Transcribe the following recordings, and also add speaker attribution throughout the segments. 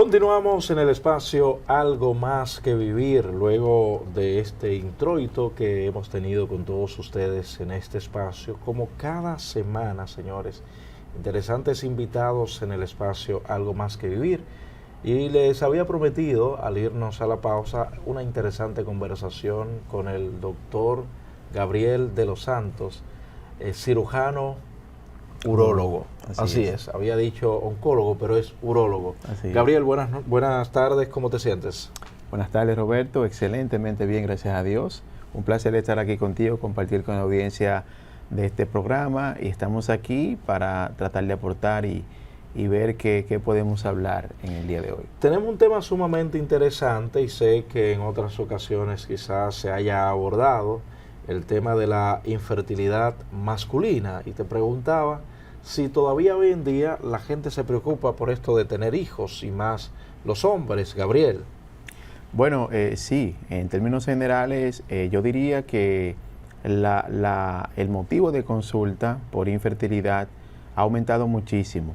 Speaker 1: Continuamos en el espacio Algo Más que Vivir, luego de este introito que hemos tenido con todos ustedes en este espacio. Como cada semana, señores, interesantes invitados en el espacio Algo Más que Vivir. Y les había prometido, al irnos a la pausa, una interesante conversación con el doctor Gabriel de los Santos, cirujano urólogo. Así es, había dicho oncólogo, pero es urólogo. Gabriel, buenas tardes, ¿cómo te sientes?
Speaker 2: Buenas tardes, Roberto, excelentemente bien, gracias a Dios. Un placer estar aquí contigo, compartir con la audiencia de este programa, y estamos aquí para tratar de aportar y ver qué podemos hablar en el día de hoy.
Speaker 1: Tenemos un tema sumamente interesante y sé que en otras ocasiones quizás se haya abordado el tema de la infertilidad masculina, y te preguntaba si todavía hoy en día la gente se preocupa por esto de tener hijos, y más los hombres, Gabriel.
Speaker 2: Bueno, sí, en términos generales yo diría que el motivo de consulta por infertilidad ha aumentado muchísimo.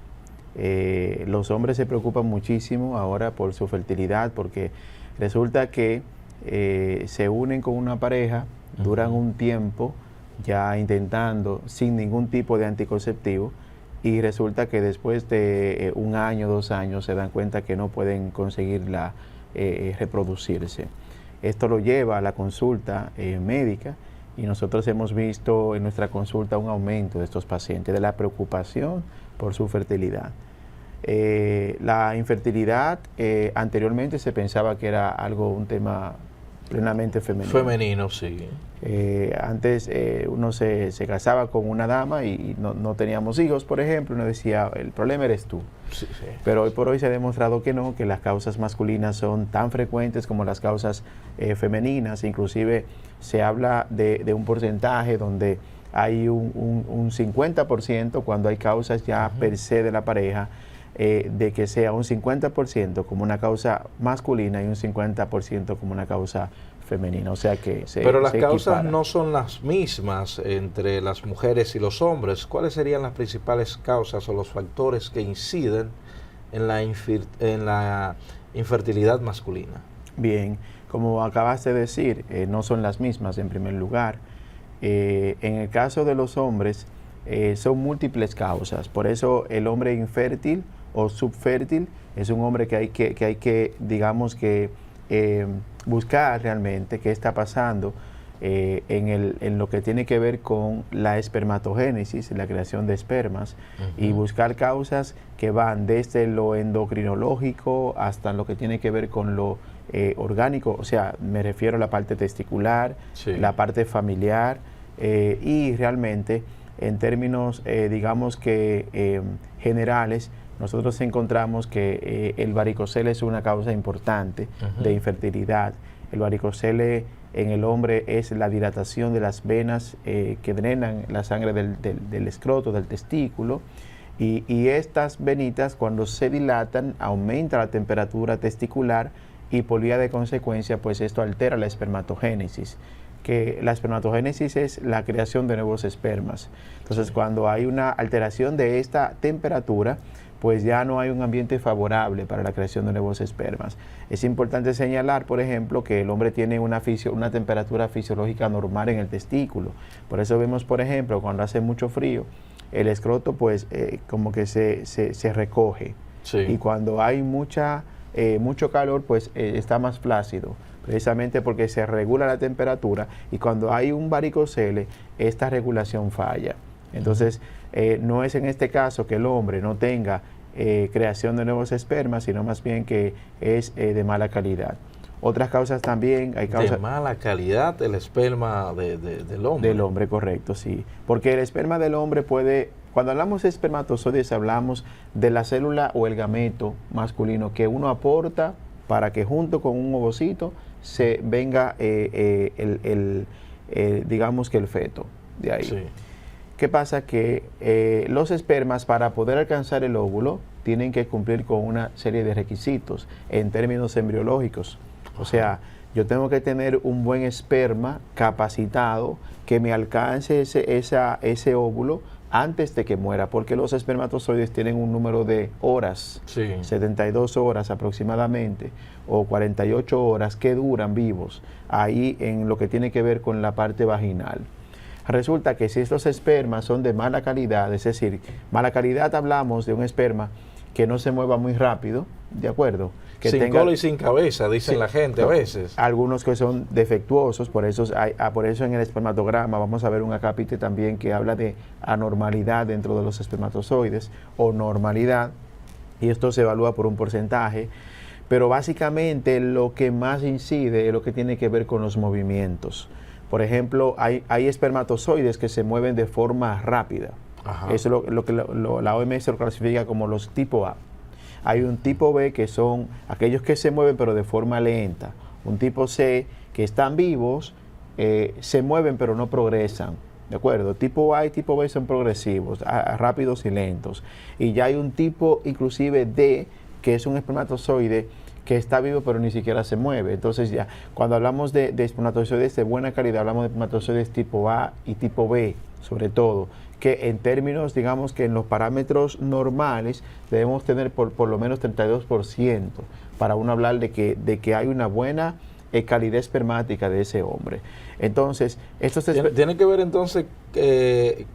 Speaker 2: Los hombres se preocupan muchísimo ahora por su fertilidad, porque resulta que se unen con una pareja, duran un tiempo ya intentando sin ningún tipo de anticonceptivo, y resulta que después de 1 año, 2 años se dan cuenta que no pueden conseguirla reproducirse. Esto lo lleva a la consulta médica, y nosotros hemos visto en nuestra consulta un aumento de estos pacientes, de la preocupación por su fertilidad. La infertilidad anteriormente se pensaba que era un tema plenamente femenino.
Speaker 1: Femenino, sí.
Speaker 2: Antes uno se casaba con una dama y no teníamos hijos, por ejemplo, uno decía, el problema eres tú.
Speaker 1: Sí, sí.
Speaker 2: Pero hoy por hoy se ha demostrado que no, que las causas masculinas son tan frecuentes como las causas femeninas. Inclusive se habla de un porcentaje donde hay un 50% cuando hay causas ya per se de la pareja, de que sea un 50% como una causa masculina y un 50% como una causa femenina, o sea que
Speaker 1: Pero las causas no son las mismas entre las mujeres y los hombres. ¿Cuáles serían las principales causas o los factores que inciden en la infertilidad masculina?
Speaker 2: Bien, como acabaste de decir, no son las mismas en primer lugar. En el caso de los hombres, son múltiples causas. Por eso el hombre infértil o subfértil es un hombre que hay que digamos que buscar realmente qué está pasando en lo que tiene que ver con la espermatogénesis, la creación de espermas, y buscar causas que van desde lo endocrinológico hasta lo que tiene que ver con lo orgánico, o sea, me refiero a la parte testicular, sí, la parte familiar, y realmente en términos digamos que generales, nosotros encontramos que el varicocele es una causa importante de infertilidad. El varicocele en el hombre es la dilatación de las venas que drenan la sangre del escroto, del testículo, y estas venitas, cuando se dilatan, aumenta la temperatura testicular, y por vía de consecuencia, pues esto altera la espermatogénesis, que la espermatogénesis es la creación de nuevos espermas. Entonces, cuando hay una alteración de esta temperatura, pues ya no hay un ambiente favorable para la creación de nuevos espermas. Es importante señalar, por ejemplo, que el hombre tiene una temperatura fisiológica normal en el testículo. Por eso vemos, por ejemplo, cuando hace mucho frío, el escroto pues como que se recoge. Sí. Y cuando hay mucho calor, pues está más flácido, precisamente porque se regula la temperatura, y cuando hay un varicocele, esta regulación falla. Entonces, no es en este caso que el hombre no tenga creación de nuevos espermas, sino más bien que es de mala calidad. Otras causas también, hay causas...
Speaker 1: ¿De mala calidad el esperma del hombre?
Speaker 2: Del hombre, correcto, sí. Porque el esperma del hombre puede... Cuando hablamos de espermatozoides, hablamos de la célula o el gameto masculino que uno aporta para que junto con un ovocito se venga digamos que el feto de ahí. Sí. ¿Qué pasa? Que los espermas, para poder alcanzar el óvulo, tienen que cumplir con una serie de requisitos en términos embriológicos. O sea, yo tengo que tener un buen esperma capacitado que me alcance ese óvulo antes de que muera, porque los espermatozoides tienen un número de horas,
Speaker 1: Sí.
Speaker 2: 72 horas aproximadamente, o 48 horas que duran vivos, ahí en lo que tiene que ver con la parte vaginal. Resulta que si estos espermas son de mala calidad, es decir, mala calidad hablamos de un esperma que no se mueva muy rápido, ¿de acuerdo? Que
Speaker 1: sin
Speaker 2: tenga,
Speaker 1: cola y sin cabeza, dicen
Speaker 2: sí,
Speaker 1: la gente a veces.
Speaker 2: algunos que son defectuosos, por eso en el espermatograma vamos a ver un acápite también que habla de anormalidad dentro de los espermatozoides o normalidad, y esto se evalúa por un porcentaje, pero básicamente lo que más incide es lo que tiene que ver con los movimientos. Por ejemplo, hay espermatozoides que se mueven de forma rápida.
Speaker 1: Ajá.
Speaker 2: Eso es lo que la OMS lo clasifica como los tipo A. Hay un tipo B que son aquellos que se mueven pero de forma lenta. Un tipo C que están vivos, se mueven pero no progresan. ¿De acuerdo? Tipo A y tipo B son progresivos, rápidos y lentos. Y ya hay un tipo inclusive D, que es un espermatozoide que está vivo pero ni siquiera se mueve. Entonces ya, cuando hablamos de espermatozoides de buena calidad, hablamos de espermatozoides tipo A y tipo B, sobre todo, que en términos, digamos que en los parámetros normales debemos tener por lo menos 32% para uno hablar de que hay una buena calidad espermática de ese hombre. Entonces,
Speaker 1: ¿Tiene que ver entonces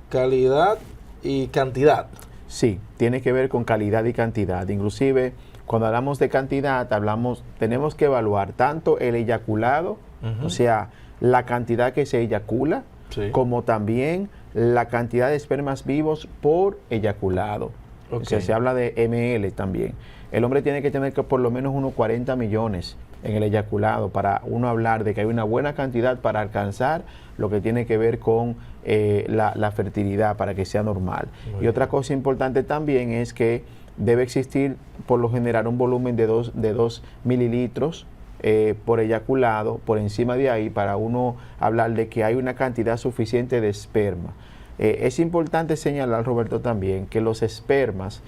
Speaker 1: calidad y cantidad?
Speaker 2: Sí, tiene que ver con calidad y cantidad. Inclusive, cuando hablamos de cantidad, tenemos que evaluar tanto el eyaculado, o sea, la cantidad que se eyacula,
Speaker 1: sí,
Speaker 2: como también la cantidad de espermas vivos por eyaculado.
Speaker 1: Okay.
Speaker 2: O sea, se habla de ml también. El hombre tiene que tener por lo menos unos 40 millones en el eyaculado para uno hablar de que hay una buena cantidad para alcanzar lo que tiene que ver con la fertilidad, para que sea normal.
Speaker 1: Muy
Speaker 2: y otra cosa importante también es que debe existir por lo general un volumen de 2 mililitros por eyaculado, por encima de ahí, para uno hablar de que hay una cantidad suficiente de esperma. Es importante señalar, Roberto, también que los espermas,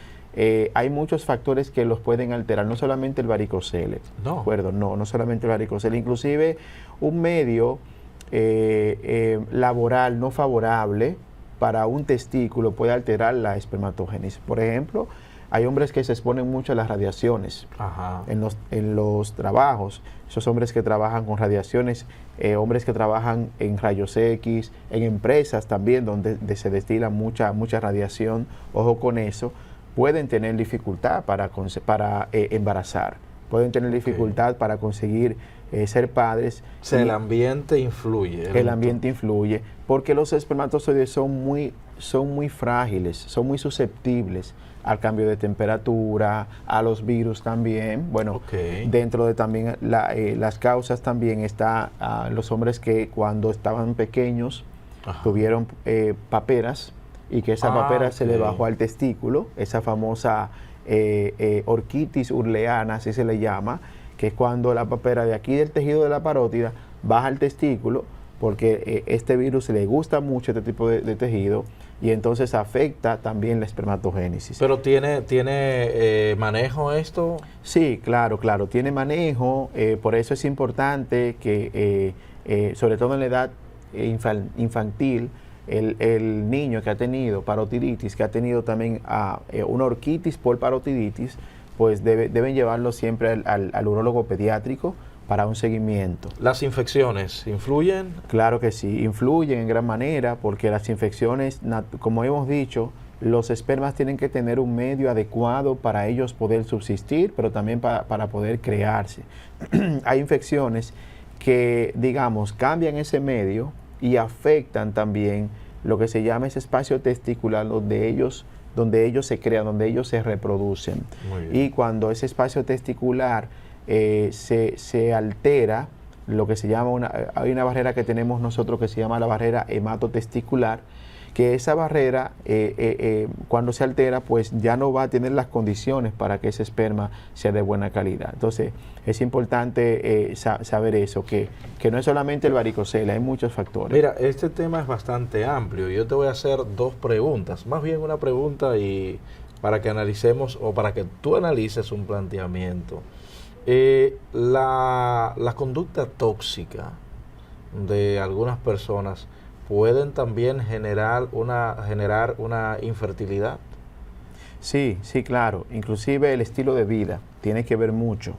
Speaker 2: hay muchos factores que los pueden alterar, no solamente el varicocele.
Speaker 1: No.
Speaker 2: ¿De acuerdo? No solamente el varicocele, inclusive un medio laboral no favorable para un testículo puede alterar la espermatogénesis. Por ejemplo, hay hombres que se exponen mucho a las radiaciones.
Speaker 1: Ajá.
Speaker 2: En los trabajos. Esos hombres que trabajan con radiaciones, hombres que trabajan en rayos X, en empresas también donde se destila mucha radiación, ojo con eso, pueden tener dificultad para embarazar, pueden tener dificultad para conseguir ser padres.
Speaker 1: O sea, el ambiente influye.
Speaker 2: El ambiente influye, porque los espermatozoides son muy frágiles, son muy susceptibles al cambio de temperatura, a los virus también. Bueno,
Speaker 1: okay,
Speaker 2: dentro de también las causas también está los hombres que cuando estaban pequeños
Speaker 1: ajá,
Speaker 2: tuvieron paperas y que esa papera se le bajó al testículo, esa famosa orquitis urleana, así se le llama, que es cuando la papera de aquí del tejido de la parótida baja al testículo, porque este virus le gusta mucho este tipo de tejido y entonces afecta también la espermatogénesis.
Speaker 1: ¿Pero tiene manejo esto?
Speaker 2: Sí, claro, tiene manejo, por eso es importante que, sobre todo en la edad infantil, el niño que ha tenido parotiditis, que ha tenido también una orquitis por parotiditis, pues deben llevarlo siempre al urólogo pediátrico para un seguimiento.
Speaker 1: ¿Las infecciones influyen?
Speaker 2: Claro que sí, influyen en gran manera, porque las infecciones, como hemos dicho, los espermas tienen que tener un medio adecuado para ellos poder subsistir, pero también para poder crearse. Hay infecciones que, digamos, cambian ese medio y afectan también lo que se llama ese espacio testicular donde ellos se crean, donde ellos se reproducen. Y cuando ese espacio testicular se altera, lo que se llama hay una barrera que tenemos nosotros que se llama la barrera hematotesticular, que esa barrera cuando se altera pues ya no va a tener las condiciones para que ese esperma sea de buena calidad. Entonces es importante saber eso, que no es solamente el varicocele, hay muchos factores.
Speaker 1: Mira, este tema es bastante amplio. Yo te voy a hacer 2 preguntas, más bien una pregunta y para que analicemos o para que tú analices un planteamiento. La conducta tóxica de algunas personas pueden también generar una infertilidad.
Speaker 2: Sí, sí, claro. Inclusive el estilo de vida tiene que ver mucho.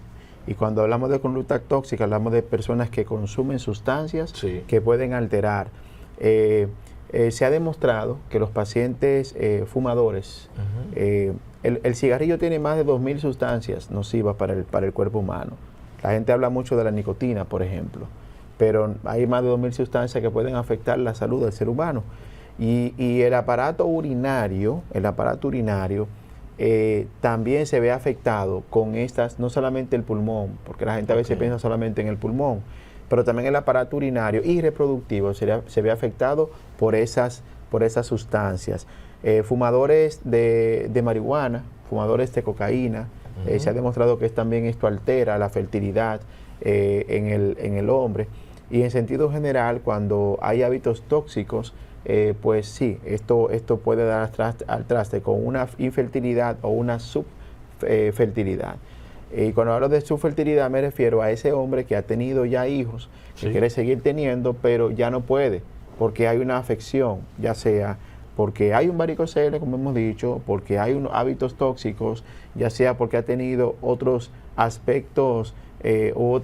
Speaker 2: Y cuando hablamos de conducta tóxica, hablamos de personas que consumen sustancias
Speaker 1: Sí.
Speaker 2: que pueden alterar. Se ha demostrado que los pacientes fumadores, el cigarrillo tiene más de 2000 sustancias nocivas para el cuerpo humano. La gente habla mucho de la nicotina, por ejemplo, pero hay más de 2000 sustancias que pueden afectar la salud del ser humano. Y el aparato urinario, también se ve afectado con estas, no solamente el pulmón, porque la gente a veces piensa solamente en el pulmón, pero también el aparato urinario y reproductivo se ve afectado por esas sustancias. Fumadores de marihuana, fumadores de cocaína, se ha demostrado que también esto altera la fertilidad en el hombre. Y en sentido general, cuando hay hábitos tóxicos, pues sí, esto puede dar al traste con una infertilidad o una subfertilidad. Y cuando hablo de subfertilidad me refiero a ese hombre que ha tenido ya hijos, que quiere seguir teniendo, pero ya no puede, porque hay una afección, ya sea porque hay un varicocele, como hemos dicho, porque hay unos hábitos tóxicos, ya sea porque ha tenido otros aspectos u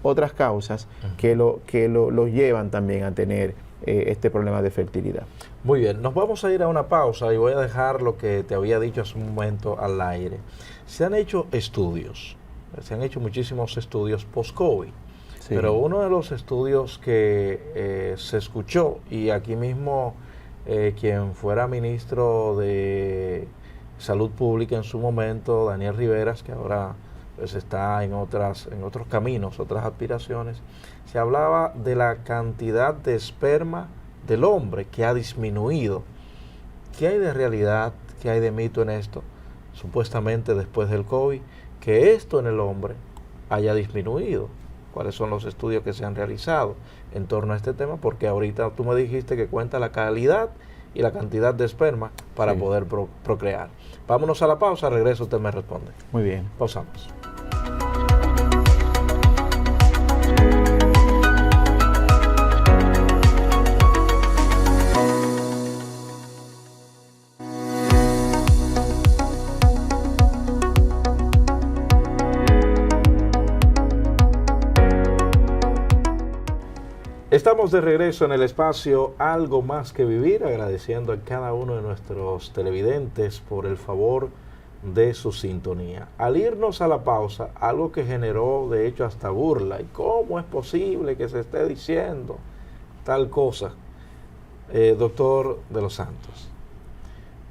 Speaker 2: otras causas que lo llevan también a tener este problema de fertilidad.
Speaker 1: Muy bien, nos vamos a ir a una pausa y voy a dejar lo que te había dicho hace un momento al aire. Se han hecho muchísimos estudios post-COVID, pero uno de los estudios que se escuchó, y aquí mismo quien fuera ministro de Salud Pública en su momento, Daniel Riveras, que ahora pues está en otros caminos, otras aspiraciones, se hablaba de la cantidad de esperma del hombre que ha disminuido. ¿Qué hay de realidad, qué hay de mito en esto? Supuestamente después del COVID, que esto en el hombre haya disminuido. ¿Cuáles son los estudios que se han realizado en torno a este tema? Porque ahorita tú me dijiste que cuenta la calidad y la cantidad de esperma para poder procrear. Vámonos a la pausa, regreso, usted me responde.
Speaker 2: Muy bien.
Speaker 1: Pausamos. Estamos de regreso en el espacio Algo Más que Vivir, agradeciendo a cada uno de nuestros televidentes por el favor de su sintonía. Al irnos a la pausa, algo que generó de hecho hasta burla, ¿y cómo es posible que se esté diciendo tal cosa? Doctor de los Santos,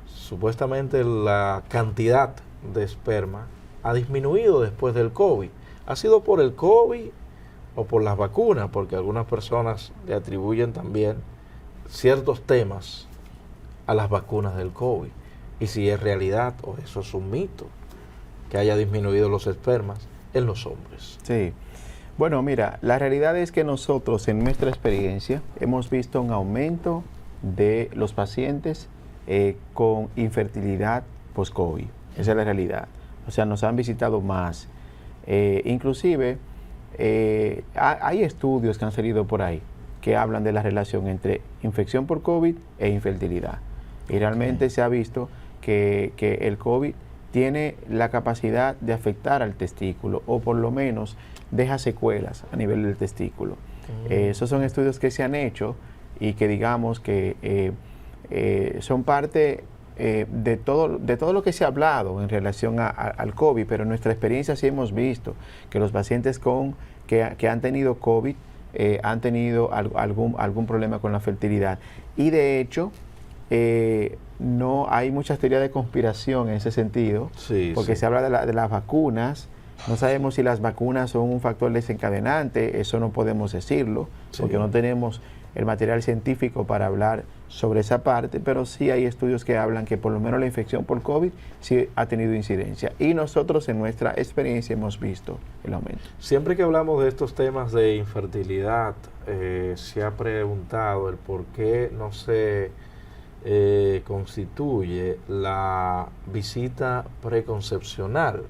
Speaker 1: supuestamente la cantidad de esperma ha disminuido después del COVID. ¿Ha sido por el COVID o por las vacunas? Porque algunas personas le atribuyen también ciertos temas a las vacunas del COVID. Y si es realidad o eso es un mito, que haya disminuido los espermas en los hombres.
Speaker 2: Sí. Bueno, mira, la realidad es que nosotros en nuestra experiencia hemos visto un aumento de los pacientes con infertilidad post-COVID. Esa es la realidad. O sea, nos han visitado más. Inclusive, hay estudios que han salido por ahí que hablan de la relación entre infección por COVID e infertilidad. Y realmente se ha visto que el COVID tiene la capacidad de afectar al testículo, o por lo menos deja secuelas a nivel del testículo. Esos son estudios que se han hecho y que digamos que son parte de todo lo que se ha hablado en relación al COVID, pero en nuestra experiencia sí hemos visto que los pacientes que han tenido COVID han tenido algún problema con la fertilidad. Y de hecho, no hay muchas teorías de conspiración en ese sentido, porque se habla de las vacunas. No sabemos si las vacunas son un factor desencadenante, eso no podemos decirlo, porque no tenemos el material científico para hablar sobre esa parte, pero sí hay estudios que hablan que por lo menos la infección por COVID sí ha tenido incidencia. Y nosotros en nuestra experiencia hemos visto el aumento.
Speaker 1: Siempre que hablamos de estos temas de infertilidad, se ha preguntado el por qué no se constituye la visita preconcepcional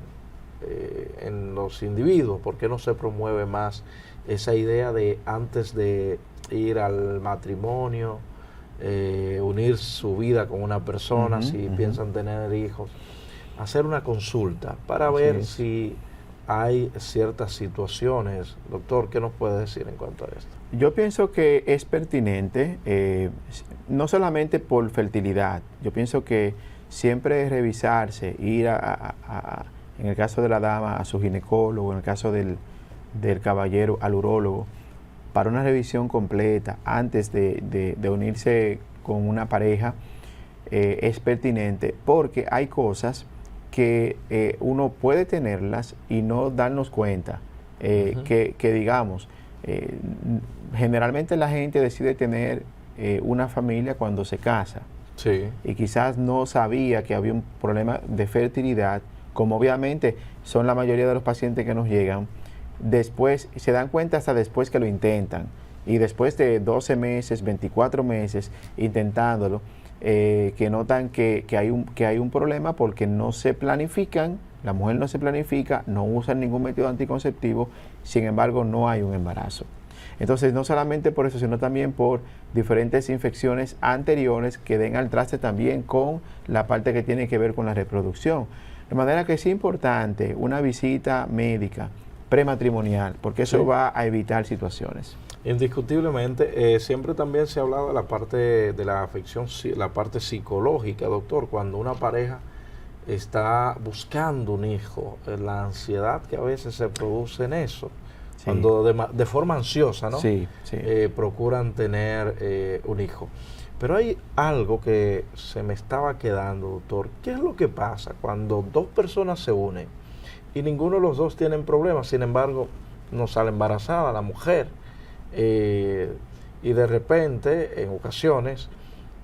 Speaker 1: en los individuos, por qué no se promueve más esa idea de antes de ir al matrimonio, unir su vida con una persona, si piensan tener hijos, hacer una consulta para ver si hay ciertas situaciones. Doctor, ¿qué nos puede decir en cuanto a esto?
Speaker 2: Yo pienso que es pertinente, no solamente por fertilidad, yo pienso que siempre revisarse, ir en el caso de la dama, a su ginecólogo, en el caso del caballero, al urólogo, para una revisión completa antes de unirse con una pareja, es pertinente, porque hay cosas que uno puede tenerlas y no darnos cuenta, que digamos, generalmente la gente decide tener una familia cuando se casa, y quizás no sabía que había un problema de fertilidad, como obviamente son la mayoría de los pacientes que nos llegan. Después se dan cuenta hasta después que lo intentan, y después de 12 meses, 24 meses intentándolo, que notan que hay un problema porque no se planifican, la mujer no se planifica, no usa ningún método anticonceptivo, sin embargo no hay un embarazo. Entonces, no solamente por eso, sino también por diferentes infecciones anteriores que den al traste también con la parte que tiene que ver con la reproducción. De manera que es importante una visita médica prematrimonial, porque eso va a evitar situaciones.
Speaker 1: Indiscutiblemente, siempre también se ha hablado de la parte de la afección, la parte psicológica, doctor, cuando una pareja está buscando un hijo, la ansiedad que a veces se produce en eso, cuando de forma ansiosa, ¿no? Procuran tener un hijo. Pero hay algo que se me estaba quedando, doctor. ¿Qué es lo que pasa cuando dos personas se unen y ninguno de los dos tiene problemas? Sin embargo, no sale embarazada la mujer. Y de repente, en ocasiones,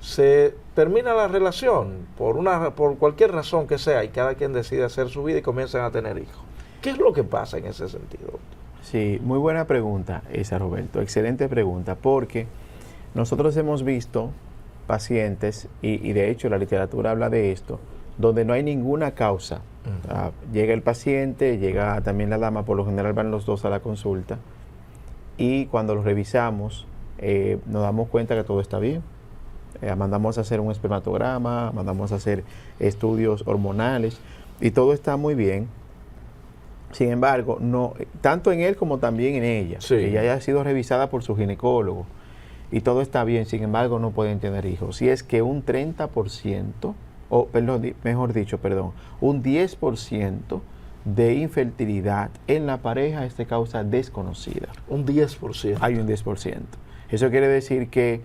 Speaker 1: se termina la relación por cualquier razón que sea, y cada quien decide hacer su vida y comienzan a tener hijos. ¿Qué es lo que pasa en ese sentido, doctor?
Speaker 2: Sí, muy buena pregunta esa, Roberto. Excelente pregunta, porque nosotros hemos visto pacientes, y de hecho la literatura habla de esto, donde no hay ninguna causa. Llega el paciente, llega también la dama, por lo general van los dos a la consulta, y cuando los revisamos, nos damos cuenta que todo está bien. Mandamos a hacer un espermatograma, mandamos a hacer estudios hormonales, y todo está muy bien. Sin embargo, no, tanto en él como también en ella, que ya haya sido revisada por su ginecólogo, y todo está bien, sin embargo, no pueden tener hijos. Y es que un 30%, un 10% de infertilidad en la pareja es de causa desconocida.
Speaker 1: Un 10%.
Speaker 2: Hay un 10%. Eso quiere decir que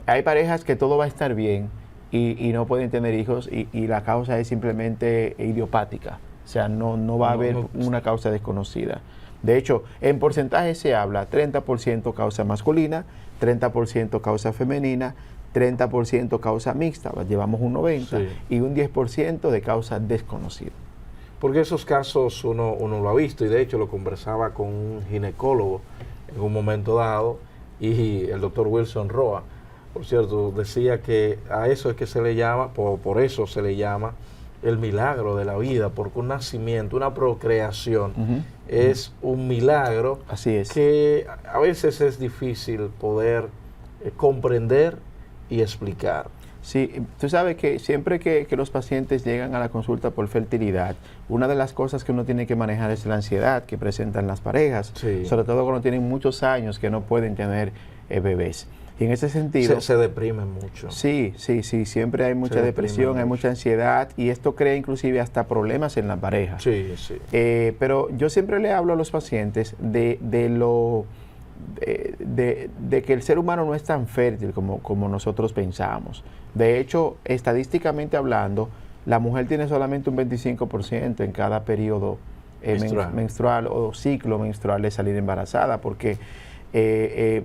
Speaker 2: hay parejas que todo va a estar bien y no pueden tener hijos, y la causa es simplemente idiopática. O sea, no va a haber una causa desconocida. De hecho, en porcentaje se habla 30% causa masculina, 30% causa femenina, 30% causa mixta, llevamos un 90%, y un 10% de causa desconocida.
Speaker 1: Porque esos casos uno lo ha visto, y de hecho lo conversaba con un ginecólogo en un momento dado, y el doctor Wilson Roa, por cierto, decía que a eso es que se le llama, por eso se le llama el milagro de la vida, porque un nacimiento, una procreación, es un milagro.
Speaker 2: Así es.
Speaker 1: Que a veces es difícil poder comprender y explicar.
Speaker 2: Sí, tú sabes que siempre que los pacientes llegan a la consulta por fertilidad, una de las cosas que uno tiene que manejar es la ansiedad que presentan las parejas, sobre todo cuando tienen muchos años que no pueden tener bebés. Y en ese sentido...
Speaker 1: Se deprimen mucho.
Speaker 2: Sí, siempre hay mucha depresión, hay mucha ansiedad, y esto crea inclusive hasta problemas en la pareja. Pero yo siempre le hablo a los pacientes de que el ser humano no es tan fértil como nosotros pensamos. De hecho, estadísticamente hablando, la mujer tiene solamente un 25% en cada periodo menstrual o ciclo menstrual de salir embarazada, porque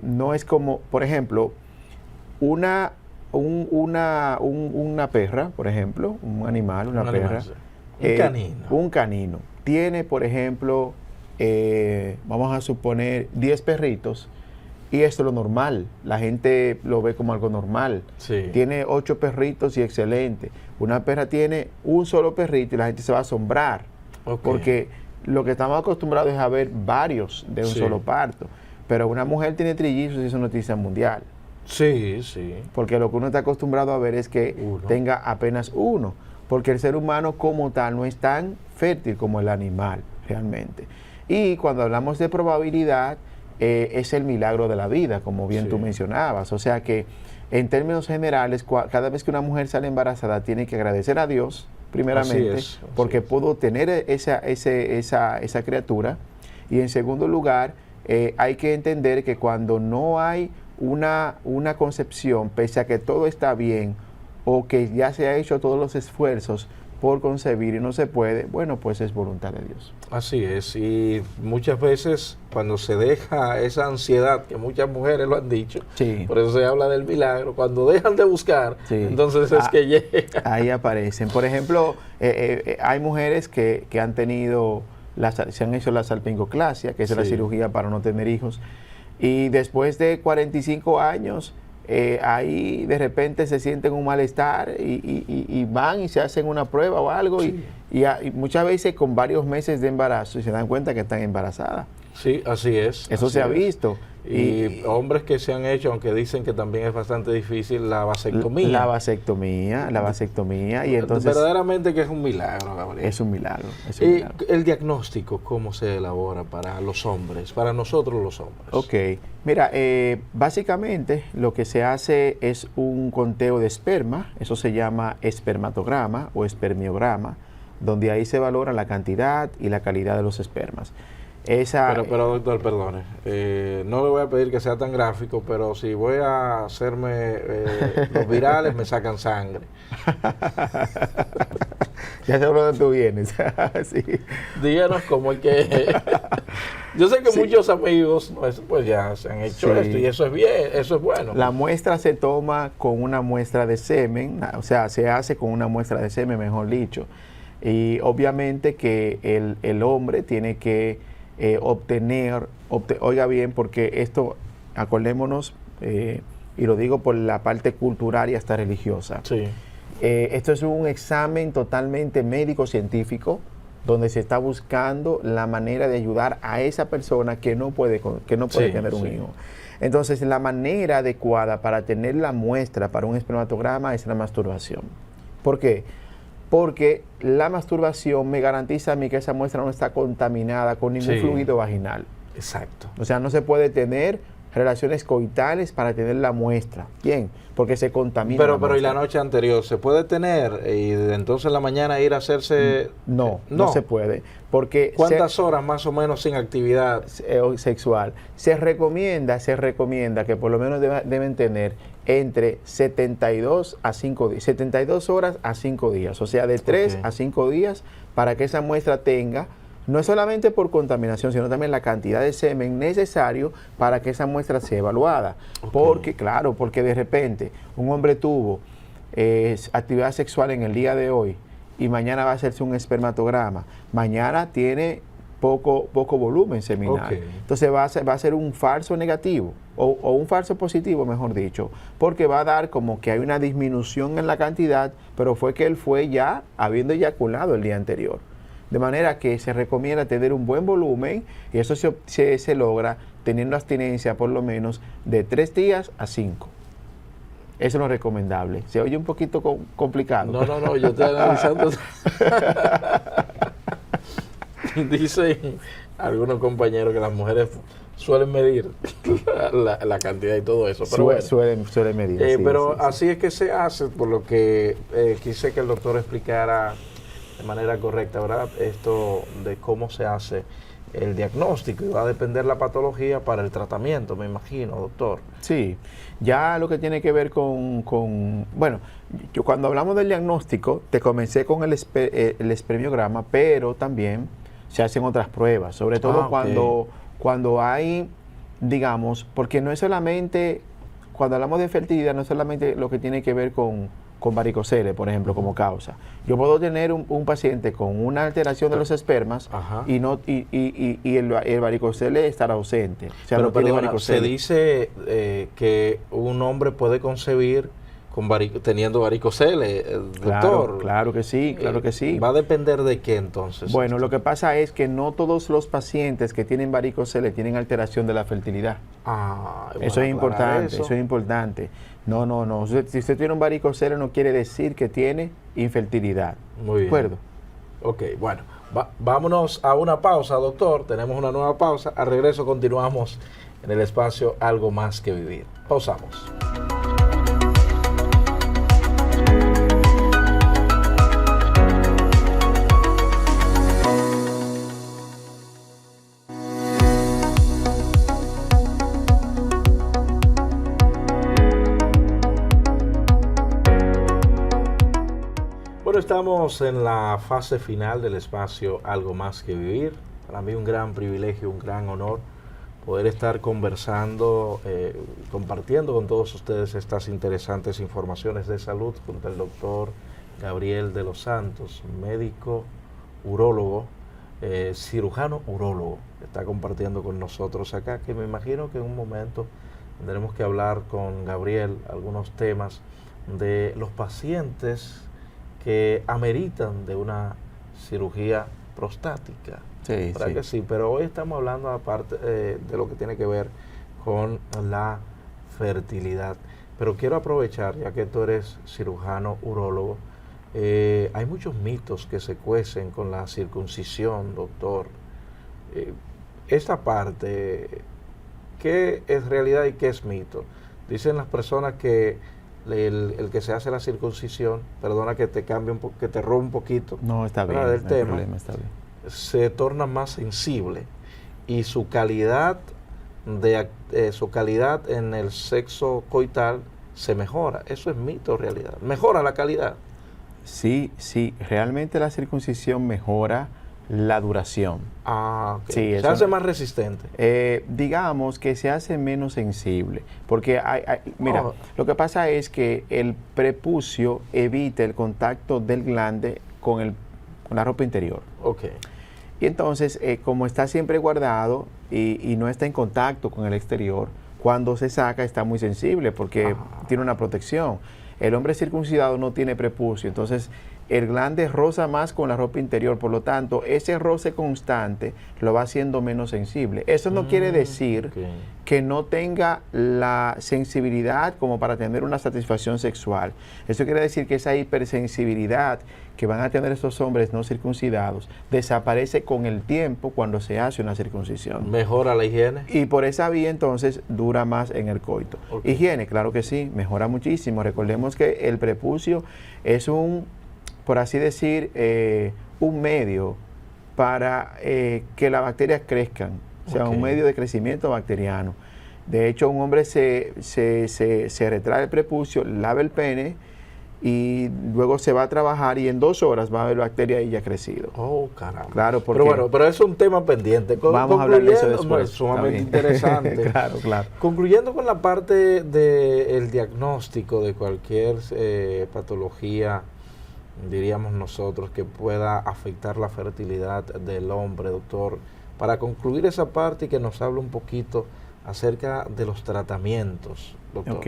Speaker 2: no es como, por ejemplo, una perra, por ejemplo, un animal, una perra, un canino, tiene, por ejemplo, vamos a suponer 10 perritos, y esto es lo normal, la gente lo ve como algo normal. Tiene 8 perritos y excelente. Una perra tiene un solo perrito y la gente se va a asombrar, porque lo que estamos acostumbrados es a ver varios de un solo parto. Pero una mujer tiene trillizos y es una noticia mundial.
Speaker 1: Sí, sí.
Speaker 2: Porque lo que uno está acostumbrado a ver es que tenga apenas uno. Porque el ser humano como tal no es tan fértil como el animal, realmente. Y cuando hablamos de probabilidad, es el milagro de la vida, como bien tú mencionabas. O sea que, en términos generales, cada vez que una mujer sale embarazada, tiene que agradecer a Dios, primeramente, porque pudo tener esa criatura. Y en segundo lugar, hay que entender que cuando no hay una concepción, pese a que todo está bien, o que ya se ha hecho todos los esfuerzos por concebir y no se puede, bueno, pues es voluntad de Dios.
Speaker 1: Así es, y muchas veces cuando se deja esa ansiedad, que muchas mujeres lo han dicho, por eso se habla del milagro, cuando dejan de buscar, entonces es que llega. Ahí
Speaker 2: aparecen. Por ejemplo, hay mujeres que han tenido, se han hecho la salpingoclasia, que es la cirugía para no tener hijos, y después de 45 años, ahí de repente se sienten un malestar y van y se hacen una prueba o algo y muchas veces con varios meses de embarazo y se dan cuenta que están embarazadas.
Speaker 1: Sí, así es.
Speaker 2: Eso se ha visto.
Speaker 1: Y hombres que se han hecho, aunque dicen que también es bastante difícil, la vasectomía.
Speaker 2: La vasectomía. Y entonces,
Speaker 1: verdaderamente que es un milagro, Gabriel.
Speaker 2: Es un milagro.
Speaker 1: El diagnóstico, ¿cómo se elabora para los hombres, para nosotros los hombres?
Speaker 2: Ok. Mira, básicamente lo que se hace es un conteo de esperma, eso se llama espermatograma o espermiograma, donde ahí se valora la cantidad y la calidad de los espermas.
Speaker 1: Pero doctor, perdone, no le voy a pedir que sea tan gráfico, pero si voy a hacerme los virales, me sacan sangre.
Speaker 2: Ya sé por dónde tú vienes. Sí.
Speaker 1: Díganos cómo es que... Yo sé que muchos amigos pues ya se han hecho esto y eso es bien, eso es bueno.
Speaker 2: La muestra se toma con una muestra de semen, o sea, se hace con una muestra de semen, mejor dicho. Y obviamente que el hombre tiene que oiga bien, porque esto, acordémonos, y lo digo por la parte cultural y hasta religiosa. Esto es un examen totalmente médico-científico, donde se está buscando la manera de ayudar a esa persona que no puede tener un hijo. Entonces, la manera adecuada para tener la muestra para un espermatograma es la masturbación. ¿Por qué? Porque la masturbación me garantiza a mí que esa muestra no está contaminada con ningún fluido vaginal.
Speaker 1: Exacto.
Speaker 2: O sea, no se puede tener relaciones coitales para tener la muestra. Bien, porque se contamina.
Speaker 1: Pero ¿y la noche anterior se puede tener y entonces en la mañana ir a hacerse?
Speaker 2: No se puede. Porque
Speaker 1: ¿cuántas horas más o menos sin actividad
Speaker 2: sexual? Se recomienda que por lo menos deben tener entre 72 horas a 5 días. O sea, de 3 a 5 días para que esa muestra tenga, no es solamente por contaminación, sino también la cantidad de semen necesario para que esa muestra sea evaluada. Porque de repente un hombre tuvo actividad sexual en el día de hoy y mañana va a hacerse un espermatograma. Mañana tiene poco volumen seminal. Entonces va a ser un falso negativo o un falso positivo, mejor dicho, porque va a dar como que hay una disminución en la cantidad, pero fue que él fue ya habiendo eyaculado el día anterior. De manera que se recomienda tener un buen volumen y eso se logra teniendo abstinencia por lo menos de 3 días a 5. Eso es lo recomendable. Se oye un poquito complicado.
Speaker 1: No, yo estoy analizando. Dicen algunos compañeros que las mujeres suelen medir la cantidad y todo eso. Pero
Speaker 2: suelen medir.
Speaker 1: Pero así es que se hace, por lo que quise que el doctor explicara de manera correcta, ¿verdad? Esto de cómo se hace el diagnóstico y va a depender la patología para el tratamiento, me imagino, doctor.
Speaker 2: Sí, ya lo que tiene que ver bueno, yo cuando hablamos del diagnóstico, te comencé con el espermiograma, pero también se hacen otras pruebas, sobre todo cuando hay, digamos, porque no es solamente, cuando hablamos de fertilidad, no es solamente lo que tiene que ver con varicoceles, por ejemplo, como causa. Yo puedo tener un paciente con una alteración de los espermas y el varicocele estará ausente. O sea,
Speaker 1: pero se dice que un hombre puede concebir teniendo varicocele, doctor.
Speaker 2: Claro que sí, claro que sí.
Speaker 1: ¿Va a depender de qué entonces?
Speaker 2: Bueno, lo que pasa es que no todos los pacientes que tienen varicocele tienen alteración de la fertilidad. Eso es importante, eso es importante. No. Si usted tiene un varicocele no quiere decir que tiene infertilidad.
Speaker 1: Muy bien.
Speaker 2: ¿De acuerdo?
Speaker 1: Ok, bueno, vámonos a una pausa, doctor. Tenemos una nueva pausa. Al regreso continuamos en el espacio Algo Más que Vivir. Pausamos. Bueno, estamos en la fase final del espacio Algo Más que Vivir. Para mí un gran privilegio, un gran honor poder estar conversando, compartiendo con todos ustedes estas interesantes informaciones de salud junto al doctor Gabriel de los Santos, médico urólogo, cirujano urólogo, que está compartiendo con nosotros acá, que me imagino que en un momento tendremos que hablar con Gabriel algunos temas de los pacientes que ameritan de una cirugía prostática.
Speaker 2: Sí,
Speaker 1: ¿Verdad que sí? Pero hoy estamos hablando aparte de lo que tiene que ver con la fertilidad. Pero quiero aprovechar, ya que tú eres cirujano urólogo, hay muchos mitos que se cuecen con la circuncisión, doctor. Esta parte, ¿qué es realidad y qué es mito? Dicen las personas que el que se hace la circuncisión, perdona que te cambie que te robe un poquito.
Speaker 2: No, está bien,
Speaker 1: del
Speaker 2: no hay
Speaker 1: tema,
Speaker 2: problema, está bien.
Speaker 1: se torna más sensible y su calidad en el sexo coital se mejora. Eso es mito o realidad. Mejora la calidad.
Speaker 2: Sí, realmente la circuncisión mejora la duración.
Speaker 1: Okay.
Speaker 2: Sí,
Speaker 1: se hace más resistente.
Speaker 2: Digamos que se hace menos sensible, porque mira, lo que pasa es que el prepucio evita el contacto del glande con la ropa interior.
Speaker 1: Okay.
Speaker 2: Y entonces, como está siempre guardado y no está en contacto con el exterior, cuando se saca está muy sensible porque tiene una protección. El hombre circuncidado no tiene prepucio, entonces el glande roza más con la ropa interior, por lo tanto, ese roce constante lo va haciendo menos sensible. Eso no quiere decir que no tenga la sensibilidad como para tener una satisfacción sexual. Eso quiere decir que esa hipersensibilidad que van a tener estos hombres no circuncidados desaparece con el tiempo cuando se hace una circuncisión.
Speaker 1: ¿Mejora la higiene?
Speaker 2: Y por esa vía entonces dura más en el coito. Higiene, claro que sí, mejora muchísimo. Recordemos que el prepucio es por así decir, un medio para que las bacterias crezcan, o sea, un medio de crecimiento bacteriano. De hecho, un hombre se retrae el prepucio, lava el pene y luego se va a trabajar y en 2 horas va a haber bacteria y ya crecido.
Speaker 1: Oh, caramba.
Speaker 2: Claro, porque
Speaker 1: pero es un tema pendiente.
Speaker 2: Vamos a hablar de eso después.
Speaker 1: Es sumamente interesante.
Speaker 2: Claro.
Speaker 1: Concluyendo con la parte del diagnóstico de cualquier patología, diríamos nosotros, que pueda afectar la fertilidad del hombre, doctor, para concluir esa parte y que nos hable un poquito acerca de los tratamientos, doctor.
Speaker 2: Ok.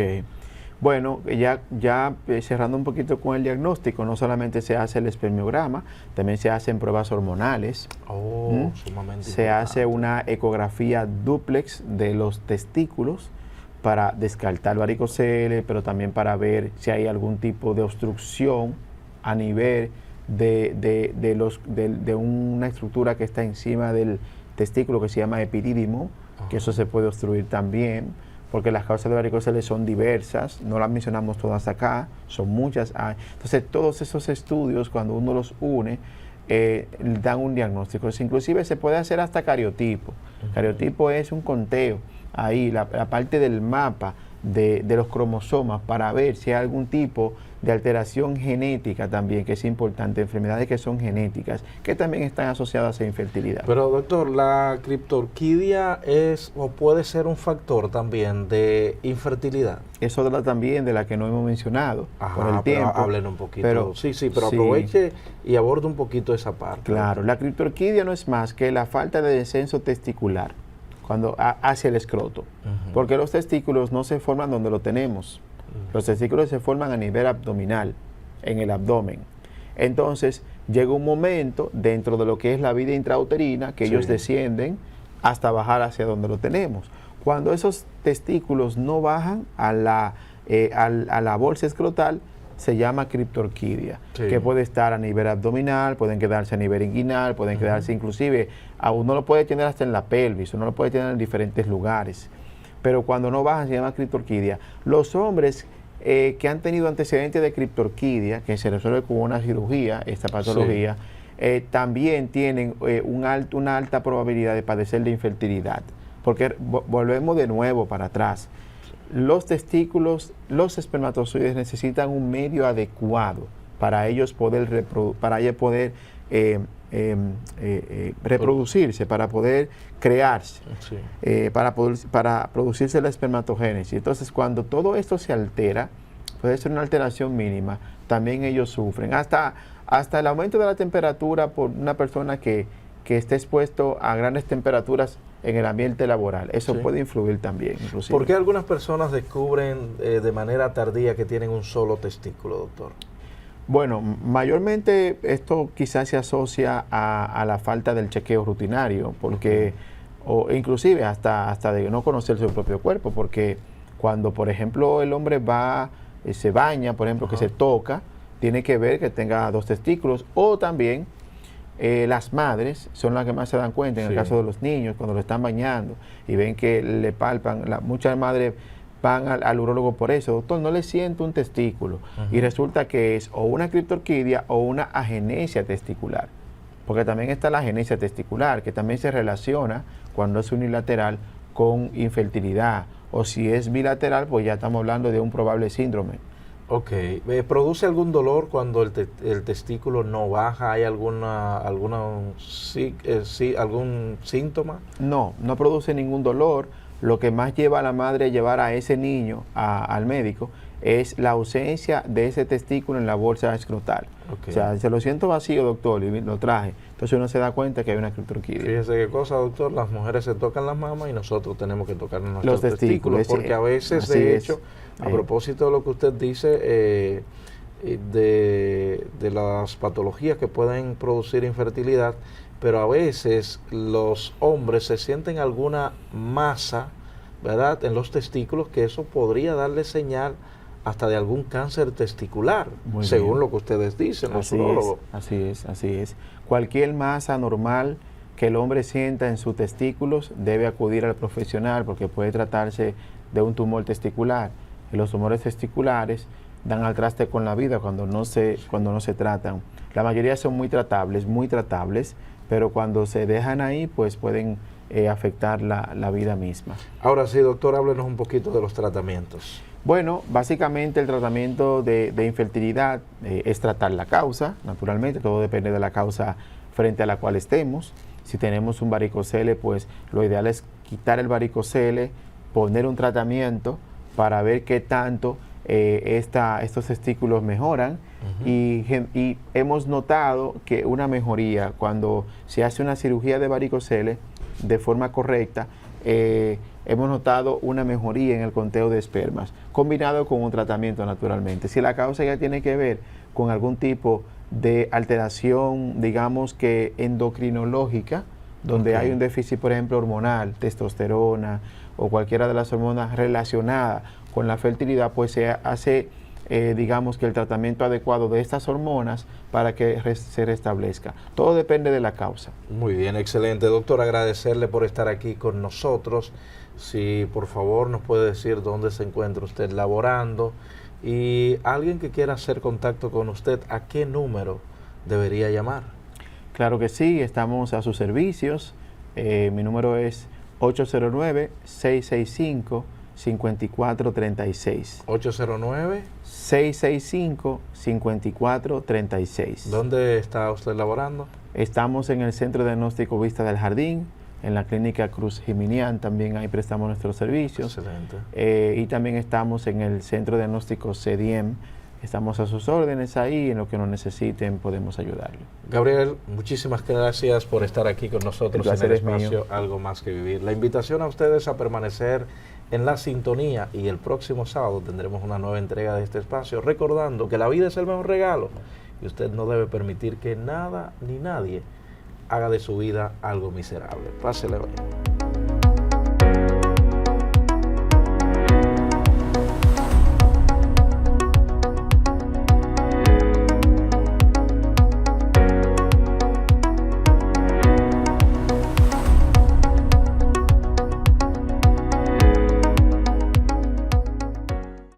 Speaker 2: Bueno, ya cerrando un poquito con el diagnóstico, no solamente se hace el espermiograma, también se hacen pruebas hormonales.
Speaker 1: Sumamente
Speaker 2: se hace una ecografía dúplex de los testículos para descartar varicocele, pero también para ver si hay algún tipo de obstrucción a nivel de una estructura que está encima del testículo que se llama epidídimo, que eso se puede obstruir también, porque las causas de varicocele son diversas, no las mencionamos todas acá, son muchas. Entonces, todos esos estudios, cuando uno los une, dan un diagnóstico. Inclusive se puede hacer hasta cariotipo. Cariotipo es un conteo, ahí, la parte del mapa de los cromosomas para ver si hay algún tipo de alteración genética también, que es importante, enfermedades que son genéticas, que también están asociadas a infertilidad.
Speaker 1: Pero doctor, ¿la criptorquidia es o puede ser un factor también de infertilidad?
Speaker 2: Es otra también de la que no hemos mencionado por el tiempo.
Speaker 1: Hablen un poquito. Pero aproveche y aborde un poquito esa parte.
Speaker 2: Claro, la criptorquidia no es más que la falta de descenso testicular hacia el escroto, porque los testículos no se forman donde lo tenemos. Los testículos se forman a nivel abdominal, en el abdomen. Entonces, llega un momento dentro de lo que es la vida intrauterina que ellos descienden hasta bajar hacia donde lo tenemos. Cuando esos testículos no bajan a la bolsa escrotal, se llama criptorquidia, que puede estar a nivel abdominal, pueden quedarse a nivel inguinal, pueden quedarse inclusive, uno lo puede tener hasta en la pelvis, uno lo puede tener en diferentes lugares, pero cuando no bajan se llama criptorquidia. Los hombres que han tenido antecedentes de criptorquidia, que se resuelve con una cirugía, esta patología, también tienen una alta probabilidad de padecer de infertilidad, porque volvemos de nuevo para atrás. Los testículos, los espermatozoides necesitan un medio adecuado para ellos poder, reproducirse, para poder crearse, para producirse la espermatogénesis. Entonces, cuando todo esto se altera, puede ser una alteración mínima, también ellos sufren. Hasta el aumento de la temperatura por una persona que esté expuesto a grandes temperaturas en el ambiente laboral. Eso puede influir también, inclusive.
Speaker 1: ¿Por qué algunas personas descubren de manera tardía que tienen un solo testículo, doctor?
Speaker 2: Bueno, mayormente esto quizás se asocia a la falta del chequeo rutinario, porque, o inclusive hasta de no conocer su propio cuerpo, porque cuando, por ejemplo, el hombre se baña, por ejemplo, que se toca, tiene que ver que tenga 2 testículos, o también las madres son las que más se dan cuenta, en el caso de los niños, cuando lo están bañando y ven que le palpan, muchas madres van al urólogo por eso, doctor, no le siento un testículo, y resulta que es o una criptorquidia o una agenesia testicular, porque también está la agenesia testicular, que también se relaciona cuando es unilateral con infertilidad, o si es bilateral, pues ya estamos hablando de un probable síndrome.
Speaker 1: Ok. ¿Produce algún dolor cuando el testículo no baja? ¿Hay algún síntoma?
Speaker 2: No, no produce ningún dolor. Lo que más lleva a la madre a llevar a ese niño al médico es la ausencia de ese testículo en la bolsa escrotal. O sea, se lo siento vacío, doctor, y lo traje. Entonces uno se da cuenta que hay una criptorquidia.
Speaker 1: Fíjese qué cosa, doctor, las mujeres se tocan las mamas y nosotros tenemos que tocarnos nuestros testículos, porque a veces, de hecho, a propósito de lo que usted dice, de las patologías que pueden producir infertilidad, pero a veces los hombres se sienten alguna masa, ¿verdad?, en los testículos, que eso podría darle señal hasta de algún cáncer testicular, según lo que ustedes dicen, los urólogos.
Speaker 2: Así es. Cualquier masa normal que el hombre sienta en sus testículos debe acudir al profesional, porque puede tratarse de un tumor testicular. Y los tumores testiculares dan al traste con la vida cuando no se tratan. La mayoría son muy tratables, pero cuando se dejan ahí, pues pueden afectar la vida misma.
Speaker 1: Ahora sí, doctor, háblenos un poquito de los tratamientos.
Speaker 2: Bueno, básicamente el tratamiento de infertilidad es tratar la causa, naturalmente, todo depende de la causa frente a la cual estemos. Si tenemos un varicocele, pues lo ideal es quitar el varicocele, poner un tratamiento para ver qué tanto estos testículos mejoran. Y hemos notado que una mejoría cuando se hace una cirugía de varicocele de forma correcta, hemos notado una mejoría en el conteo de espermas, combinado con un tratamiento naturalmente. Si la causa ya tiene que ver con algún tipo de alteración, digamos que endocrinológica, donde hay un déficit, por ejemplo, hormonal, testosterona o cualquiera de las hormonas relacionadas con la fertilidad, pues se hace, digamos que el tratamiento adecuado de estas hormonas para que se restablezca. Todo depende de la causa.
Speaker 1: Muy bien, excelente. Doctor, agradecerle por estar aquí con nosotros. Si por favor nos puede decir dónde se encuentra usted laborando, y alguien que quiera hacer contacto con usted, ¿a qué número debería llamar?
Speaker 2: Claro que sí, estamos a sus servicios. Mi número es 809-665-5436.
Speaker 1: 809-665-5436. ¿Dónde está usted laborando?
Speaker 2: Estamos en el Centro de Diagnóstico Vista del Jardín, en la Clínica Cruz Jiminián, también ahí prestamos nuestros servicios.
Speaker 1: Excelente.
Speaker 2: Y también estamos en el Centro de Diagnóstico CEDIEM. Estamos a sus órdenes ahí, en lo que nos necesiten podemos ayudarle.
Speaker 1: Gabriel, muchísimas gracias por estar aquí con nosotros en el espacio Algo Más que Vivir. La invitación a ustedes a permanecer en la sintonía, y el próximo sábado tendremos una nueva entrega de este espacio, recordando que la vida es el mejor regalo y usted no debe permitir que nada ni nadie haga de su vida algo miserable. Pásele bien.